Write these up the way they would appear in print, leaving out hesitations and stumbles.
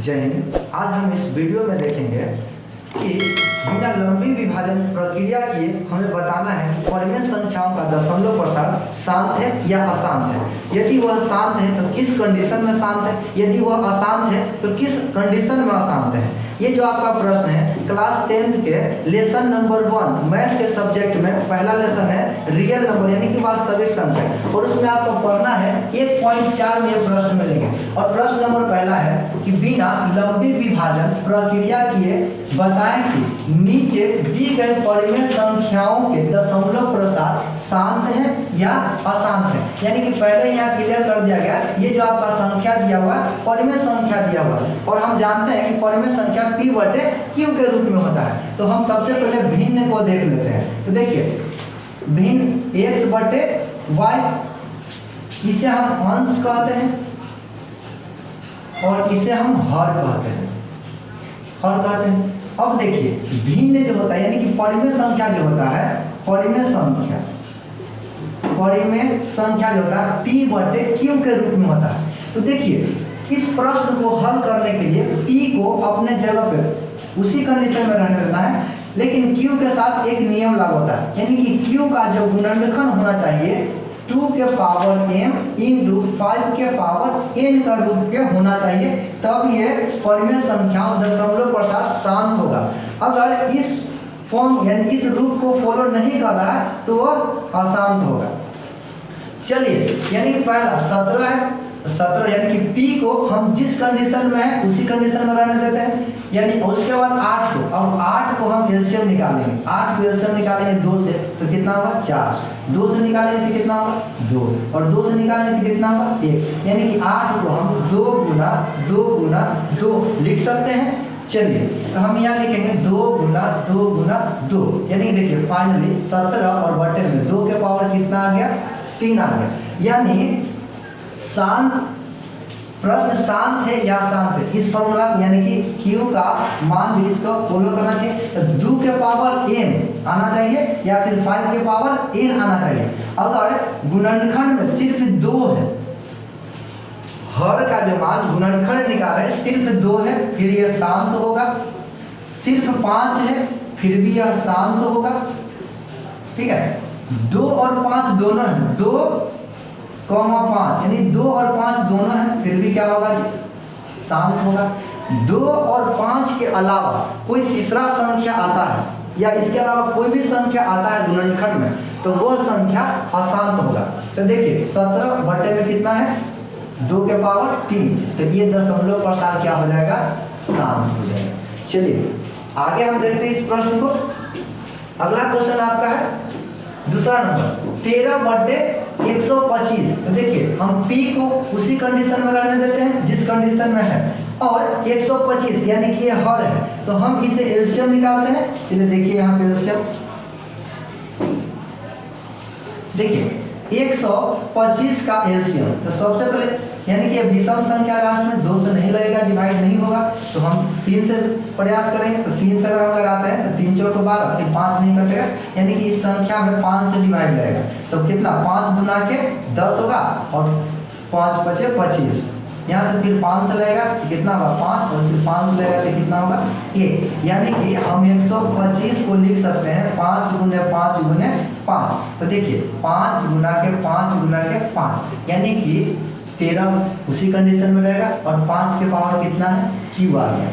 जय हिंद। आज हम इस वीडियो में देखेंगे कि बिना लंबी विभाजन प्रक्रिया किए हमें बताना है कि परिमेय संख्याओं का दशमलव प्रसार शांत है या अशांत है। यदि वह शांत है तो किस कंडीशन में शांत है, यदि वह अशांत है तो किस कंडीशन में अशांत है। ये जो आपका प्रश्न है क्लास 10th के लेसन नंबर 1 मैथ के सब्जेक्ट में पहला लेसन है रियल नंबर यानी कि वास्तविक संख्या, और उसमें आपको पढ़ना है 1.4 में ये प्रश्न मिलेंगे। और प्रश्न नंबर पहला है कि बिना लंबी विभाजन प्रक्रिया किए बताएं कि नीचे दी गई परिमेय संख्याओं के दशमलव प्रसार शांत है या अशांत है। यानी कि पहले यहाँ क्लियर कर दिया गया, ये जो आपका संख्या दिया हुआ है परिमेय संख्या दिया हुआ है, और हम जानते हैं कि परिमेय संख्या p/q के रूप में होता है। तो हम सबसे पहले भिन्न को देख लेते हैं। तो देखिए भिन्न x/y, इसे हम अंश कहते हैं और इसे हम हर कहते हैं, हर कहते हैं। अब देखिए भिन्न जो होता है यानी कि परिमेय संख्या जो होता है, परिमेय संख्या जो होता है p/q के रूप में होता है। तो देखिए इस प्रश्न को हल करने के लिए p को अपने जगह पे उसी कंडीशन में रहने देना है, लेकिन q के साथ एक नियम लागू होता है, यानी कि q का जो गुणनखंड होना चाहिए 2 के पावर m इंटू 5 के पावर n का रूप के होना चाहिए, तब ये परिमेय संख्याओं दशमलव प्रसार शांत होगा। अगर इस फॉर्म यानी इस रूप को फॉलो नहीं कर रहा है तो वह अशांत होगा। चलिए यानी कि पहला 17 है, 17 यानी कि p को हम जिस कंडीशन में है उसी कंडीशन में रहने देते हैं। यानी उसके बाद 8 को, अब 8 को हम एलसीएम निकालेंगे, 8 को एलसीएम निकालेंगे 2 से तो कितना होगा 4, 2 से निकालेंगे तो कितना होगा 2, और 2 से निकालेंगे तो कितना होगा 1, यानी कि 8 को हम 2 गुना 2 गुना 2 लिख सकते हैं। चलिए तो हम यहाँ लिखेंगे 2 गुना 2 गुना 2, यानी कि देखिए फाइनली 17 और बटे में 2 के पावर कितना आ गया 3 आ गया। यानी शांत, प्रश्न शांत है या अशांत है, इस फॉर्मूला यानी कि q का मान भी इसको फॉलो करना चाहिए। तो 2 के पावर n आना चाहिए या फिर 5 के पावर n आना चाहिए। अगर गुणनखंड में सिर्फ 2 है, हर का जो मान गुणनखंड निकाल रहे सिर्फ 2 है, फिर यह शांत होगा। सिर्फ 5 है फिर भी यह शांत होगा। ठीक है, 2 और 5 दोनों है, 2, 5 यानी 2 और 5 दोनों है, फिर भी क्या होगा जी शांत होगा। 2 और 5 के अलावा कोई तीसरा संख्या आता है या इसके अलावा कोई भी संख्या आता है गुणनखंड में तो वो संख्या अशांत होगा। तो देखिए 17 बटे में कितना है 2 के पावर 3, तो ये दशमलव प्रसार क्या हो जाएगा शांत हो जाएगा। चलिए आगे हम देखते हैं इस प्रश्न को। अगला क्वेश्चन आपका है दूसरा नंबर 13 बटे 125। तो देखिए हम p को उसी कंडीशन में रहने देते हैं जिस कंडीशन में है, और 125 यानी कि ये हर है तो हम इसे एलसीएम निकालते हैं। चलिए देखिए यहाँ पे एलसीएम, देखिए 125 का एलसीएम, तो सबसे पहले यानी कि विषम संख्या लास्ट में 2 से नहीं लगेगा, डिवाइड नहीं होगा, तो हम 3 से प्रयास करेंगे। तो 3 से अगर हम लगाते हैं तो 3 चौक 12, फिर 5 नहीं कटेगा, यानी कि इस संख्या में 5 से डिवाइड लगेगा। तो कितना 5 गुना के 10 होगा और 5 बचे 25, यहाँ से फिर 5 से लगेगा तो कितना होगा 5, और फिर 5 से लगेगा तो कितना होगा 1, यानी कि हम 125 को लिख सकते हैं 5 गुने 5 गुने 5। तो देखिए 5 गुना के 5 गुना के 5 यानी कि 13 उसी कंडीशन में रहेगा, और 5 के पावर कितना है q आ गया।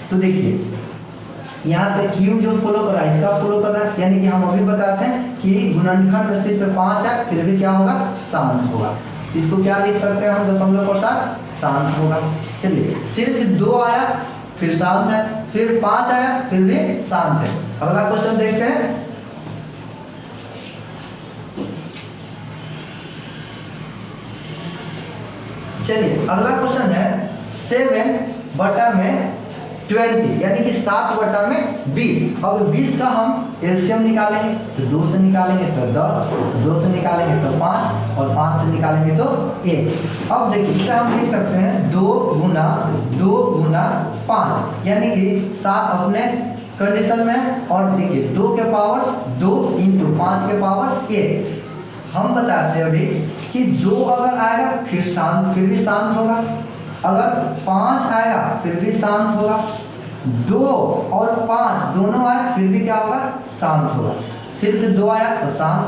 तो देखिए यहाँ पे q जो फॉलो कर रहा है इसका फॉलो कर रहा है, यानी कि हम अभी बताते हैं कि गुणनखंड में सिर्फ 5 है फिर भी क्या होगा शांत होगा। इसको क्या लिख सकते हैं हम दशमलव प्रसार शांत होगा। चलिए सिर्फ 2 आया फिर शांत है, फिर 5 आया फिर भी शांत है। अगला क्वेश्चन देखते हैं। चलिए अगला क्वेश्चन है 7 बटा में 20 यानी कि 7 बटा में 20। अब 20 का हम एलसीएम निकालेंगे तो 2 से निकालेंगे तो 10, 2 से निकालेंगे तो 5, और 5 से निकालेंगे तो 1। अब देखिए इसे हम लिख सकते हैं 2 गुना 5, यानी कि 7 अपने कंडीशन में, और देखिए 2 के पावर 2 इंटू 5 के पावर 1। हम बताते हैं अभी कि 2 अगर आएगा फिर भी शांत होगा, अगर 5 आएगा फिर भी शांत होगा, 2 और 5 दोनों आए फिर भी क्या होगा, शांत होगा। सिर्फ 2 आया तो शांत,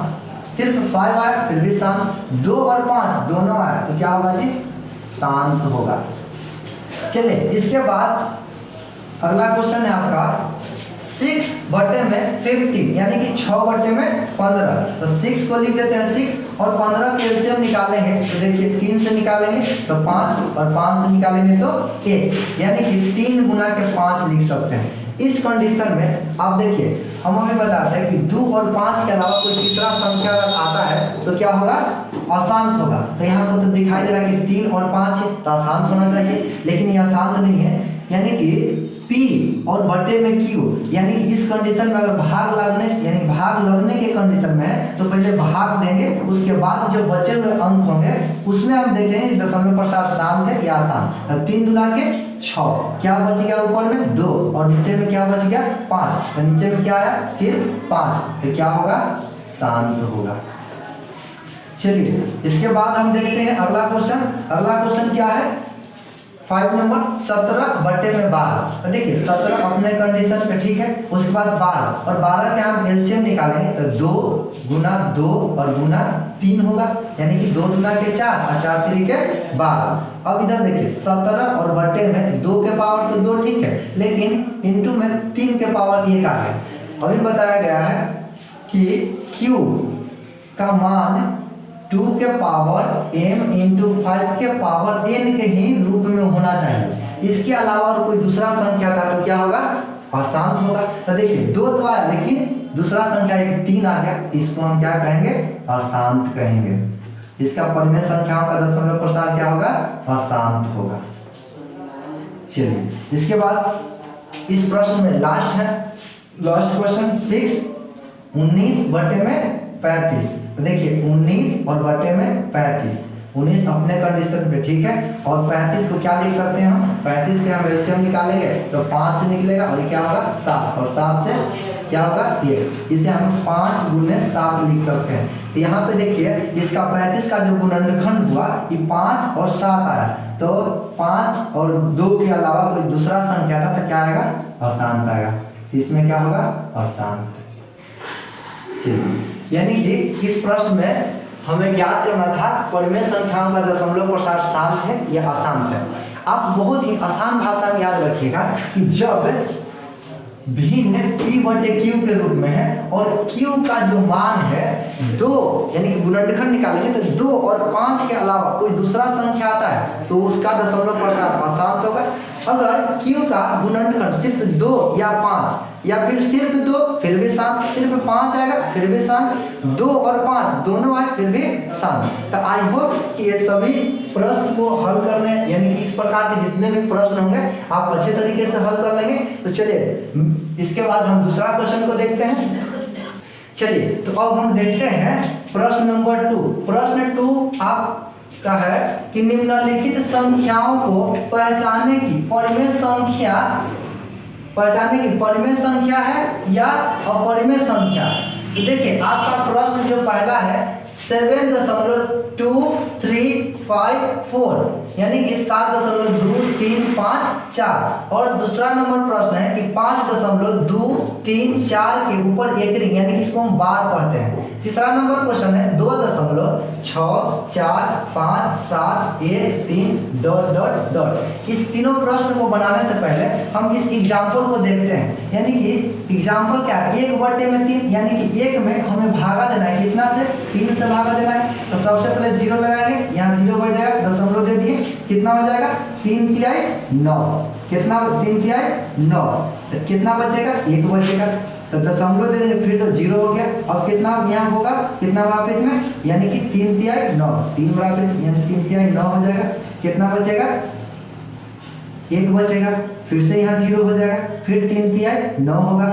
सिर्फ 5 आया फिर भी शांत, 2 और 5 दोनों आए तो क्या होगा जी, शांत होगा। चलिए इसके बाद अगला क्वेश्चन है आपका 6 बटे में 15 यानी कि 6 बटे में 15। तो 6 को लिख देते हैं 6 और 15 के एलसीएम निकालेंगे तो देखिए 3 से निकालेंगे तो 5 और 5 से निकालेंगे तो 1, यानी कि 3 गुना के 5 लिख सकते हैं। इस कंडीशन में आप देखिए हम अभी बताते हैं कि 2 और 5 के अलावा कोई तीसरा संख्या अगर आता है तो क्या होगा, अशांत होगा। तो यहाँ पर तो दिखाई दे रहा है कि 3 और 5 है तो अशांत होना चाहिए, लेकिन यह अशांत नहीं है, यानी कि P और बटे में Q, यानी कि इस कंडीशन में अगर भाग लगने यानी भाग लगने के कंडीशन में है तो पहले भाग देंगे, उसके बाद जो बचे हुए अंक होंगे उसमें हम देखेंगे दशमलव प्रसार शांत है या अशांत। 3 दूना के 6, क्या बच गया ऊपर में 2 और नीचे में क्या बच गया 5, तो नीचे में क्या आया सिर्फ 5, तो क्या होगा, शांत होगा। चलिए इसके बाद हम देखते हैं अगला क्वेश्चन। अगला क्वेश्चन क्या है 5 नंबर 17 बटे में 12। तो देखिए 17 अपने कंडीशन पे ठीक है, उसके बाद 12 और 12 के हम एलसीएम निकालेंगे तो 2 गुना 2 और गुना 3 होगा, यानी कि 2 गुना के 4 और 4 3 के 12। अब इधर देखिए 17 और बटे में 2 के पावर तो 2 ठीक है, लेकिन इनटू में 3 के पावर 1 आ गया। अभी बताया गया है कि Q का मान 2 के पावर m इंटू 5 के पावर n के ही रूप में होना चाहिए। इसके अलावा और कोई दूसरा संख्या था तो क्या होगा, अशांत होगा। तो देखिए 2 तो आया लेकिन दूसरा संख्या एक 3 आ गया, इसको हम क्या कहेंगे, अशांत कहेंगे। इसका परिमेय संख्याओं का दशमलव प्रसार क्या होगा, अशांत होगा। चलिए इसके बाद इस प्रश्न में लास्ट क्वेश्चन 6 19 बटे में 35। तो देखिए 19 और बटे में 35, 19 अपने कंडीशन पे ठीक है, और 35 को क्या लिख सकते हैं हम, 35 के हम एलसीएम निकालेंगे तो 5 से निकलेगा और ये क्या होगा 7, और 7 से क्या होगा 1, इसे हम 5 गुने 7 लिख सकते हैं। तो यहाँ पे देखिए इसका 35 का जो गुणनखंड हुआ ये 5 और 7 आया, तो 5 और 2 के अलावा कोई दूसरा संख्या था तो क्या आएगा, अशांत आएगा। इसमें क्या होगा, अशांत। यानी कि इस प्रश्न में हमें याद करना था परिमेय संख्याओं का दशमलव प्रसार शांत है या अशांत है। आप बहुत ही आसान भाषा में याद रखिएगा कि जब भिन्न P बटे Q के रूप में है और Q का जो मान है 2, यानी कि गुणनखंड निकालेंगे तो 2 और 5 के अलावा कोई दूसरा संख्या आता है तो उसका दशमलव प्रसार अशांत होगा। अगर Q का गुणनखंड सिर्फ 2 या 5 या फिर सिर्फ 2 फिर भी शांत, सिर्फ 5 आएगा फिर भी शांत, 2 और 5 दोनों आए फिर भी शांत। तो आई होप कि ये सभी प्रश्न को हल करने यानी कि इस प्रकार के जितने भी प्रश्न होंगे आप अच्छे तरीके से हल कर लेंगे। तो चलिए इसके बाद हम दूसरा क्वेश्चन को देखते हैं। चलिए तो अब हम देखते हैं प्रश्न नंबर 2। प्रश्न 2 आपका है कि निम्नलिखित संख्याओं को पहचानने की परिमेय संख्या है या अपरिमेय संख्या। तो देखिए आपका प्रश्न जो पहला है 7.2354 यानी कि 7.2354, और दूसरा नंबर प्रश्न है कि 5.234 के ऊपर एक रिंग यानी कि इसको हम बार कहते हैं। तीसरा नंबर क्वेश्चन है 2.64571 इस तीनों प्रश्न को बनाने से पहले हम इस एग्जाम्पल को देखते हैं। यानी कि एग्जाम्पल क्या है, 1/3 यानी कि 1 में हमें भागा देना है, कितना से 3 से भागा देना है। तो सबसे पहले 0 लगाएंगे, यहाँ 0 बढ़ जाएगा, दशमलव दे दिए, कितना हो जाएगा 3 तिहाई 9, कितना 3 तिहाई 9, तो कितना बचेगा 1 बचेगा, तो दशमलव दे देंगे फिर तो 0 हो गया। अब कितना यहाँ होगा, कितना बराबर में यानी कि 3 तिहाई 9, 3 बराबर यानी 3 तिहाई 9 हो जाएगा, कितना बचेगा 1 बचेगा, फिर से यहाँ 0 हो जाएगा, फिर 3 तिहाई 9 होगा,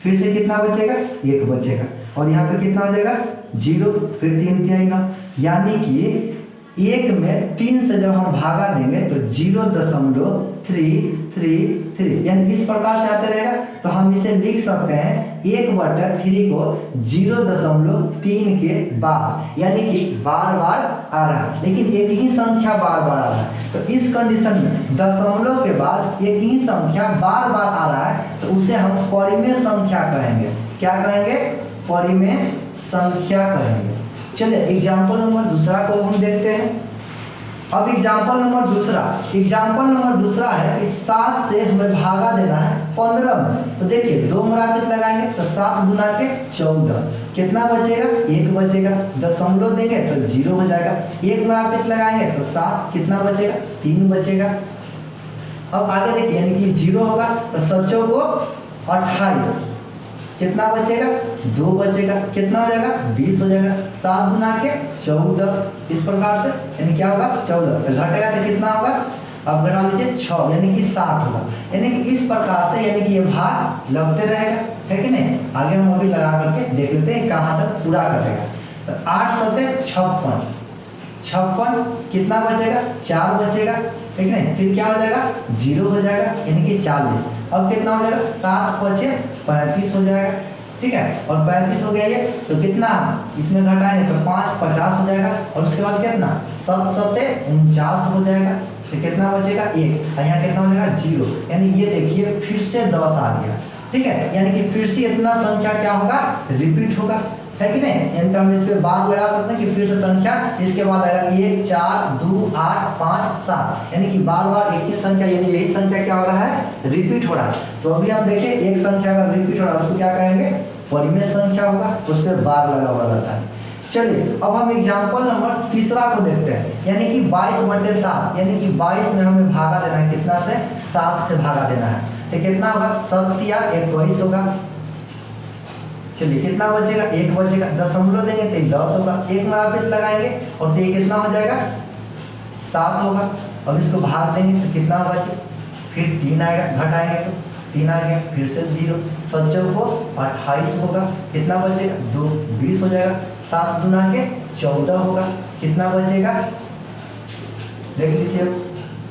फिर से कितना बचेगा 1 बचेगा, और यहाँ पे कितना हो जाएगा 0, फिर 3 तिहाई 9, यानी कि एक में 3 से जब हम भागा देंगे तो 0.333 यानी इस प्रकार से आते रहेगा। तो हम इसे लिख सकते हैं 1/3 को 0.3 के बाद, यानी कि बार बार आ रहा है, लेकिन एक ही संख्या बार बार आ रहा है। तो इस कंडीशन में दशमलव के बाद एक ही संख्या बार बार आ रहा है तो उसे हम परिमेय संख्या कहेंगे। क्या कहेंगे? परिमेय संख्या कहेंगे। चलिए एग्जाम्पल नंबर दूसरा को हम देखते हैं। अब एग्जाम्पल नंबर दूसरा है कि 7 से हमें भागा देना है 15 में। तो देखिए 2 मुराबित लगाएंगे तो 7 गुना के 14, कितना बचेगा? 1 बचेगा। दशमलव देंगे तो 0 हो जाएगा। 1 मुराबित लगाएंगे तो 7, कितना बचेगा? 3 बचेगा। अब आगे देखिए, यानी कि 0 होगा तो 7 को 28, कितना बचेगा? 2 बचेगा। कितना हो जाएगा? 20 हो जाएगा। 7 गुना के 14, इस प्रकार से, यानी क्या होगा? 14। तो घटेगा तो कितना होगा? अब घटा लीजिए 6, यानी कि 60 होगा। यानी कि इस प्रकार से, यानी कि ये भाग लगते रहेगा, है कि नहीं? आगे हम अभी लगा करके देख लेते हैं कहाँ तक पूरा कटेगा। तो 8 7 56, कितना बचेगा? 4 बचेगा, ठीक है। फिर क्या हो जाएगा? 0 हो जाएगा, यानी कि 40। अब कितना हो जाएगा? 7 5 35 हो जाएगा, ठीक है। और 35 हो गया ये, तो कितना इसमें घटाएंगे तो 5 50 हो जाएगा। और उसके बाद कितना? 7 7 49 हो जाएगा। तो कितना बचेगा? 1। और यहाँ कितना हो जाएगा? 0। यानी ये देखिए फिर से 10 आ गया, ठीक है। यानी कि फिर से इतना संख्या क्या होगा? रिपीट होगा, है कि नहीं? यानी तो हम इस पे बार लगा सकते हैं कि फिर से संख्या इसके बाद आएगा 1 4 2 8 5 7, यानी कि बार बार एक ही संख्या, यानी यही संख्या क्या हो रहा है? रिपीट हो रहा है। तो अभी हम देखिए एक संख्या अगर रिपीट हो रहा है उसको क्या कहेंगे? परिमेय संख्या होगा, उस पर बार लगा हुआ रहता है। चलिए अब हम एग्जाम्पल नंबर तीसरा को देखते हैं, यानी कि 22/7, यानी कि 22 में हमें भागा देना है, कितना से? 7 से भागा देना है। तो कितना होगा? 7 या 21 होगा। चलिए कितना बचेगा? 1 बचेगा। दशमलव देंगे तो 10 होगा। 1 मुराबित लगाएंगे और तो ये कितना हो जाएगा? 7 होगा। अब इसको भाग देंगे तो कितना होगा? फिर 3 आएगा, घटाएंगे तो 3 आ गया, फिर से 0। 7 को 28 होगा, कितना बचेगा? 2 20 हो जाएगा। 7 गुना के 14 होगा, कितना बचेगा? देख लीजिए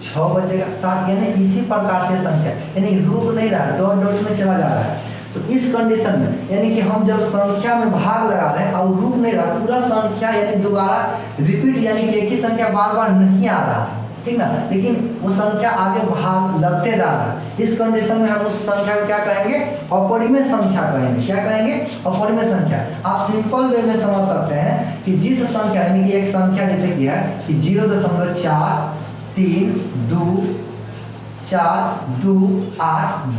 6 बचेगा। 7, यानी इसी प्रकार से संख्या, यानी रुक नहीं रहा, डॉट डॉट में चला जा रहा है। तो इस कंडीशन में, यानी कि हम जब संख्या में भाग लगा रहे हैं और रुक नहीं रहा, पूरा संख्या यानी दोबारा रिपीट, यानी कि एक ही संख्या बार बार नहीं आ रहा है, ठीक ना, लेकिन वो संख्या आगे भाग लगते जा रहा है। इस कंडीशन में हम उस संख्या को क्या कहेंगे? अपरिमेय संख्या कहेंगे। क्या कहेंगे? अपरिमेय संख्या। आप सिंपल वे में समझ सकते हैं कि जिस संख्या, यानी कि एक संख्या जैसे कि है कि 0.432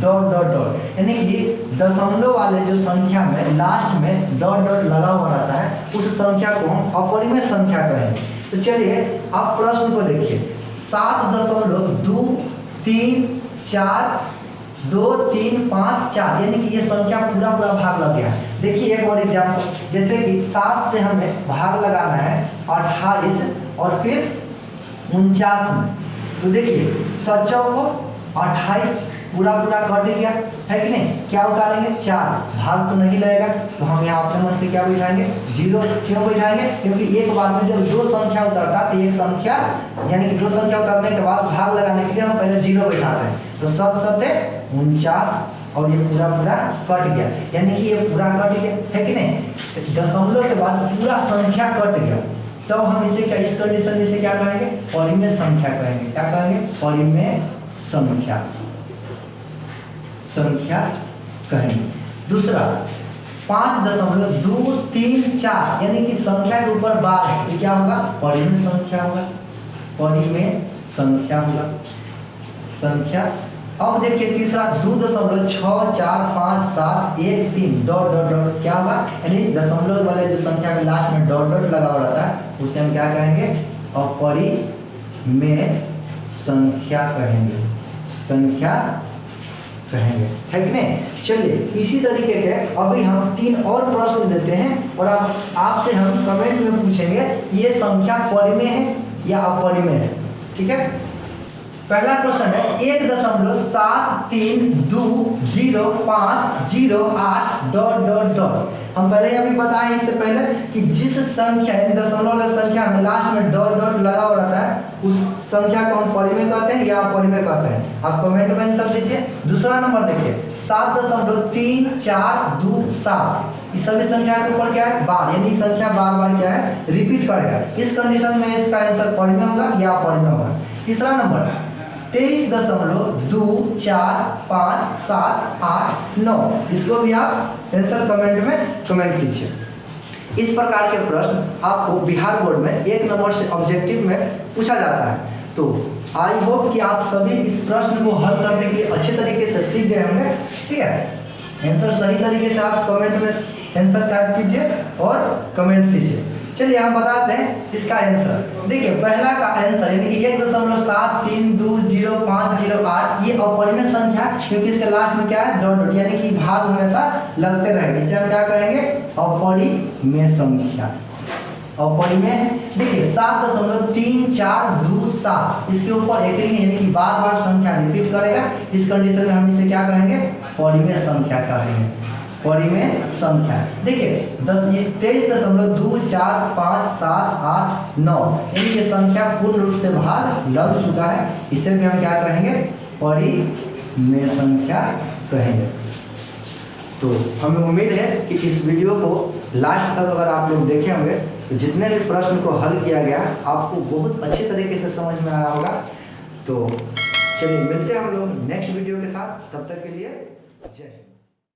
डॉट डॉट डॉट, यानी कि दशमलव वाले जो संख्या में लास्ट में डॉट डॉट लगा हुआ रहता है, उस संख्या को हम अपरिमेय संख्या कहेंगे। तो चलिए आप प्रश्न को देखिए, 7.234235 यानी कि ये संख्या पूरा भाग लग गया। देखिए एक और एग्जाम्पल, जैसे कि 7 से हमें भाग लगाना है 28 और फिर 49 में। तो देखिए 7 को 28 पूरा कट गया, है कि नहीं? क्या उतारेंगे? 4, भाग तो नहीं लगेगा, तो हम यहाँ अपने मन से क्या बैठाएंगे? 0। क्यों बैठाएंगे? क्योंकि एक बार में जब 2 संख्या उतरता है तो एक संख्या, यानी कि 2 संख्या उतरने के बाद भाग लगाने के लिए हम पहले 0 बैठाते हैं। तो 7 7 49 और ये पूरा कट गया, यानी कि ये पूरा कट गया, है कि नहीं? दशमलव के बाद पूरा संख्या कट गया, तो हम इसे क्या, इस कंडीशन में इसे क्या कहेंगे? परिमेय संख्या कहेंगे। क्या कहेंगे? परिमेय संख्या कहेंगे। दूसरा 5.234, यानी कि संख्या के ऊपर बार है, तो क्या होगा? परिमेय संख्या होगा। परिमेय संख्या होगा संख्या। अब देखिए तीसरा 2.645713 डॉट डॉट डॉट, क्या होगा? यानी दशमलव वाले जो संख्या के लास्ट में डॉट डॉट लगा हुआ रहता है, उसे हम क्या कहेंगे? अपरिमेय संख्या कहेंगे। है कि नहीं? चलिए इसी तरीके के अभी हम 3 और प्रश्न देते हैं और अब आपसे हम कमेंट में पूछेंगे कि ये संख्या परिमेय है या अपरिमेय है, ठीक है? पहला क्वेश्चन है 1.720508 हम पहले अभी बताए इससे पहले कि जिस संख्या यानी दशमलव वाला संख्या में लास्ट में डॉट डॉट लगा हुआ रहता है उस संख्या को हम परिमेय कहते हैं या अपरिमेय कहते हैं। आप कमेंट में आंसर दीजिए। दूसरा नंबर देखिए 7.3427 इस सभी संख्या के ऊपर क्या है बार, यानी संख्या बार बार क्या है रिपीट करेगा। इस कंडीशन में इसका आंसर परिमेय होगा या अपरिमेय होगा। तीसरा नंबर 23.24578 इसको भी आप आंसर कमेंट में कमेंट कीजिए। इस प्रकार के प्रश्न आपको बिहार बोर्ड में 1 नंबर से ऑब्जेक्टिव में पूछा जाता है। तो आई होप कि आप सभी इस प्रश्न को हल करने के लिए अच्छे तरीके से सीख गए होंगे। ठीक है, आंसर सही तरीके से आप कमेंट में आंसर टाइप कीजिए और कमेंट कीजिए। चलिए हम बताते हैं इसका आंसर। देखिए पहला का आंसर यानी कि 1.73200508 ये अपरिमेय संख्या क्योंकि इसके लास्ट में क्या है डॉट डॉट यानी कि भाग हमेशा लगते रहेंगे। इसे हम क्या कहेंगे अपरिमेय संख्या। अपरिमेय देखिए 7.3427 इसके ऊपर एक यानी कि बार बार संख्या रिपीट करेगा। इस कंडीशन में हम इसे क्या कहेंगे परिमेय संख्या कहेंगे। परिमेय संख्या देखिए 23.24578 यानी ये संख्या पूर्ण रूप से भाग लग चुका है। इसे भी हम क्या कहेंगे परिमेय संख्या कहेंगे। तो हमें उम्मीद है कि इस वीडियो को लास्ट तक अगर आप लोग देखे होंगे तो जितने भी प्रश्न को हल किया गया आपको बहुत अच्छे तरीके से समझ में आया होगा। तो चलिए मिलते हैं हम लोग नेक्स्ट वीडियो के साथ, तब तक के लिए जय हिंद।